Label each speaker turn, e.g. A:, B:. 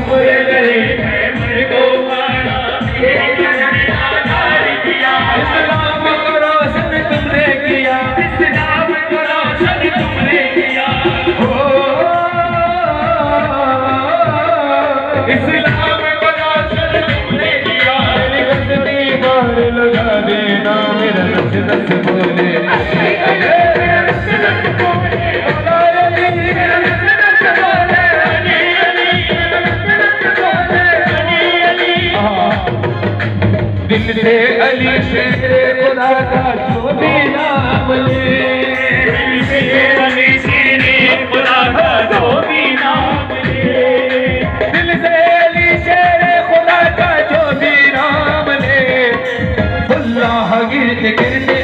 A: बुरे गए मेरे को मारा, इस्लाम को रोशन तुमने किया, इस्लाम को रोशन तुमने किया, इस्लाम को रोशन तुमने किया। मेरी गंदी मार लगा देना, मेरा नस नस बोले दिल से अली शेर खुदा का जो भी नाम ले, दिल से अली शेर खुदा का जो भी नाम ले, दिल से अली शेर खुदा का जो भी नाम ले, अल्लाह गिरते गिरते